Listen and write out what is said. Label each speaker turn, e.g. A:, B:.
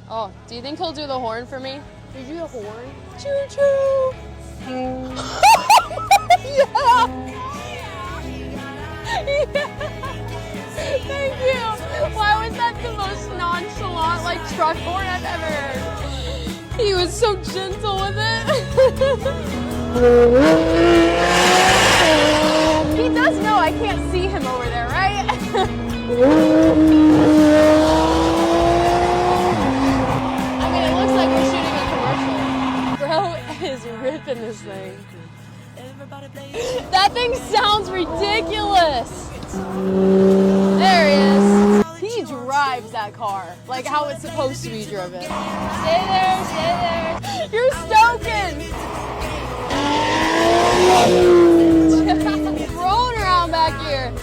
A: Oh, do you think he'll do the horn for me?
B: Did you do the horn?
A: Choo choo! Yeah! Thank you! Why was that the most nonchalant, like, truck horn I've ever heard? He was so gentle with it. He does know I can't see him over there, right? I mean, it looks like we're shooting a commercial. Bro is ripping this thing. That thing sounds ridiculous. There he is. He drives that car like how it's supposed to be driven. Stay there, stay there. You're stoking.